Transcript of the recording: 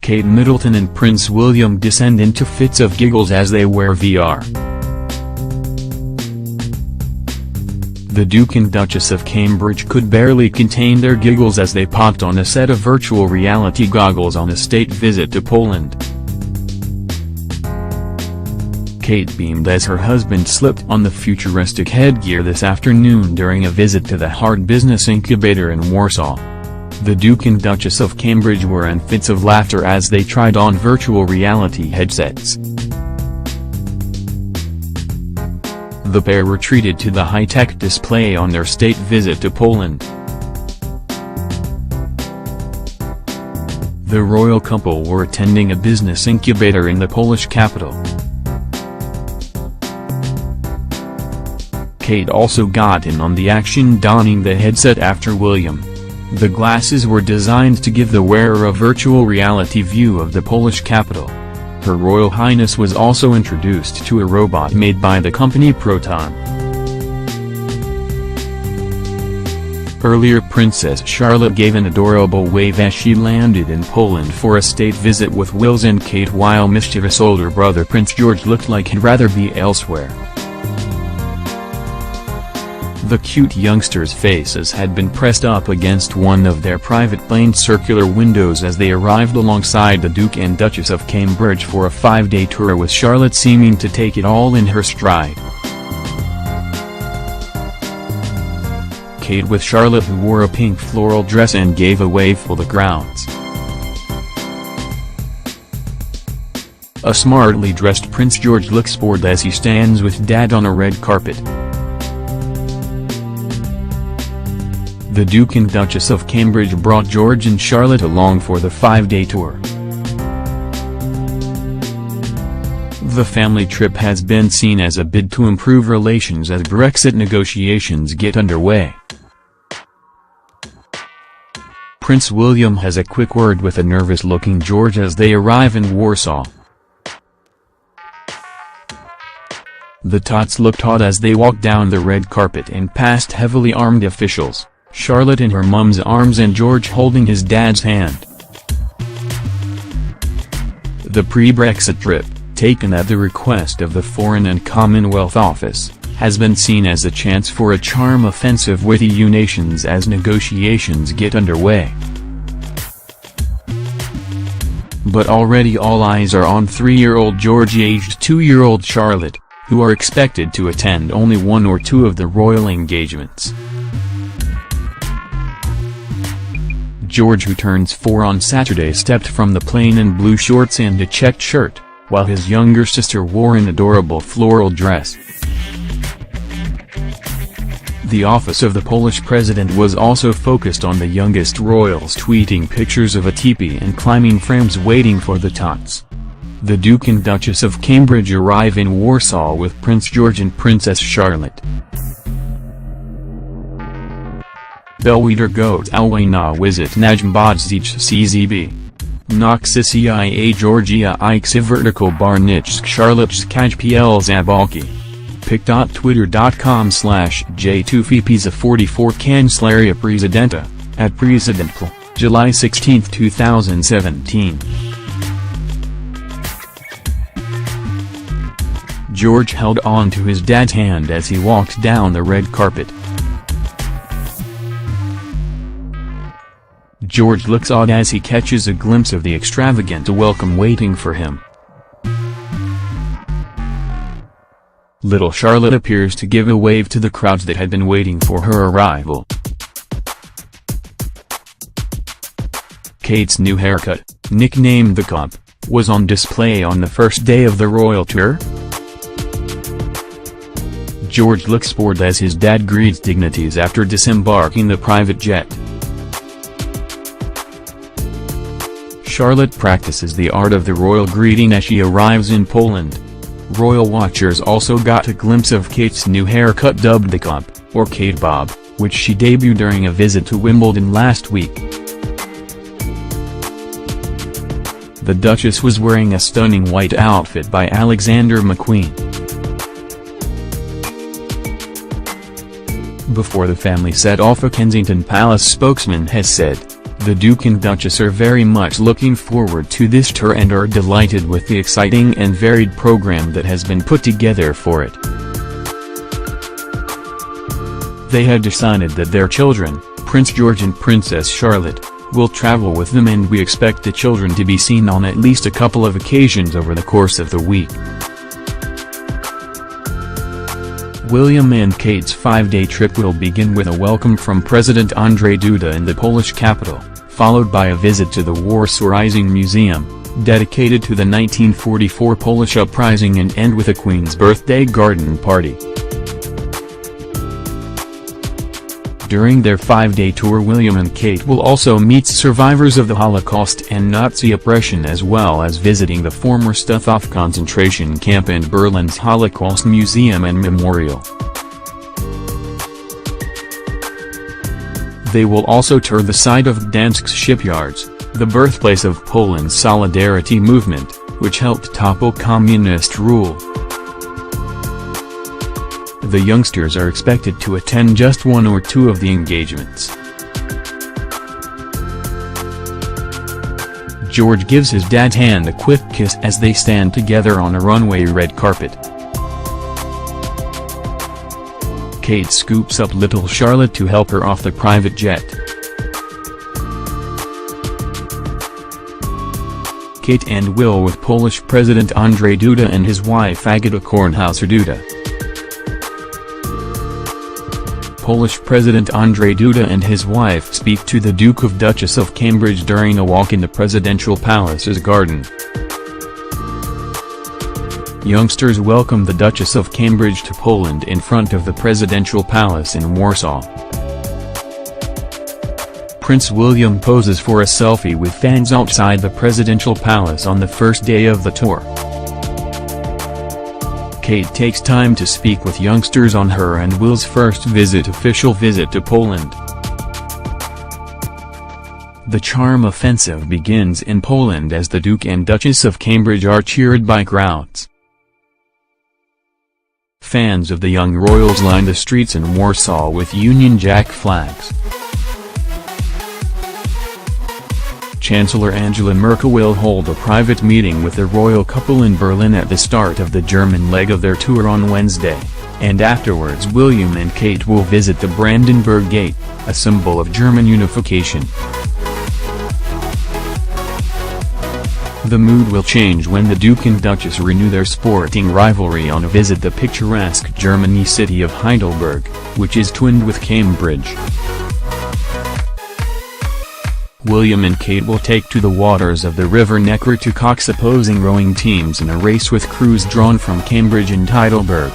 Kate Middleton and Prince William descend into fits of giggles as they wear VR. The Duke and Duchess of Cambridge could barely contain their giggles as they popped on a set of virtual reality goggles on a state visit to Poland. Kate beamed as her husband slipped on the futuristic headgear this afternoon during a visit to the Hard Business Incubator in Warsaw. The Duke and Duchess of Cambridge were in fits of laughter as they tried on virtual reality headsets. The pair were treated to the high-tech display on their state visit to Poland. The royal couple were attending a business incubator in the Polish capital. Kate also got in on the action, donning the headset after William. The glasses were designed to give the wearer a virtual reality view of the Polish capital. Her Royal Highness was also introduced to a robot made by the company Proton. Earlier, Princess Charlotte gave an adorable wave as she landed in Poland for a state visit with Wills and Kate, while mischievous older brother Prince George looked like he'd rather be elsewhere. The cute youngsters' faces had been pressed up against one of their private plane's circular windows as they arrived alongside the Duke and Duchess of Cambridge for a 5-day tour, with Charlotte seeming to take it all in her stride. Kate with Charlotte, who wore a pink floral dress and gave a wave for the grounds. A smartly dressed Prince George looks bored as he stands with Dad on a red carpet. The Duke and Duchess of Cambridge brought George and Charlotte along for the 5-day tour. The family trip has been seen as a bid to improve relations as Brexit negotiations get underway. Prince William has a quick word with a nervous-looking George as they arrive in Warsaw. The tots looked odd as they walked down the red carpet and past heavily armed officials, Charlotte in her mum's arms and George holding his dad's hand. The pre-Brexit trip, taken at the request of the Foreign and Commonwealth Office, has been seen as a chance for a charm offensive with EU nations as negotiations get underway. But already all eyes are on 3-year-old George aged 2-year-old Charlotte, who are expected to attend only 1 or 2 of the royal engagements. George, who turns 4 on Saturday, stepped from the plane in blue shorts and a checked shirt, while his younger sister wore an adorable floral dress. The office of the Polish president was also focused on the youngest royals, tweeting pictures of a teepee and climbing frames waiting for the tots. The Duke and Duchess of Cambridge arrive in Warsaw with Prince George and Princess Charlotte. Belweder goat alway na wisit najmbadzich czb. Noxisia Georgia Ix vertical barnich Charlotte skaj pl zabalki. pic.twitter.com/J2FPZA44 Kancelaria Prezydenta, at Prezydentpl, July 16, 2017. George held on to his dad's hand as he walked down the red carpet. George looks odd as he catches a glimpse of the extravagant welcome waiting for him. Little Charlotte appears to give a wave to the crowds that had been waiting for her arrival. Kate's new haircut, nicknamed the Cop, was on display on the first day of the royal tour. George looks bored as his dad greets dignitaries after disembarking the private jet. Charlotte practices the art of the royal greeting as she arrives in Poland. Royal watchers also got a glimpse of Kate's new haircut, dubbed the Cop, or Kate Bob, which she debuted during a visit to Wimbledon last week. The Duchess was wearing a stunning white outfit by Alexander McQueen. Before the family set off, a Kensington Palace spokesman has said, The Duke and Duchess are very much looking forward to this tour and are delighted with the exciting and varied program that has been put together for it. They have decided that their children, Prince George and Princess Charlotte, will travel with them, and we expect the children to be seen on at least a couple of occasions over the course of the week. William and Kate's 5-day trip will begin with a welcome from President Andrzej Duda in the Polish capital, followed by a visit to the Warsaw Rising Museum, dedicated to the 1944 Polish uprising, and end with a Queen's birthday garden party. During their 5-day tour, William and Kate will also meet survivors of the Holocaust and Nazi oppression, as well as visiting the former Stutthof concentration camp and Berlin's Holocaust Museum and Memorial. They will also tour the site of Gdańsk's shipyards, the birthplace of Poland's Solidarity movement, which helped topple communist rule. The youngsters are expected to attend just one or two of the engagements. George gives his dad's hand a quick kiss as they stand together on a runway red carpet. Kate scoops up little Charlotte to help her off the private jet. Kate and Will with Polish President Andrzej Duda and his wife Agata Kornhauser-Duda. Polish President Andrzej Duda and his wife speak to the Duke of Duchess of Cambridge during a walk in the presidential palace's garden. Youngsters welcome the Duchess of Cambridge to Poland in front of the presidential palace in Warsaw. Prince William poses for a selfie with fans outside the presidential palace on the first day of the tour. Kate takes time to speak with youngsters on her and Will's first official visit to Poland. The charm offensive begins in Poland as the Duke and Duchess of Cambridge are cheered by crowds. Fans of the young royals line the streets in Warsaw with Union Jack flags. Chancellor Angela Merkel will hold a private meeting with the royal couple in Berlin at the start of the German leg of their tour on Wednesday, and afterwards William and Kate will visit the Brandenburg Gate, a symbol of German unification. The mood will change when the Duke and Duchess renew their sporting rivalry on a visit to the picturesque German city of Heidelberg, which is twinned with Cambridge. William and Kate will take to the waters of the River Neckar to cox opposing rowing teams in a race with crews drawn from Cambridge and Heidelberg.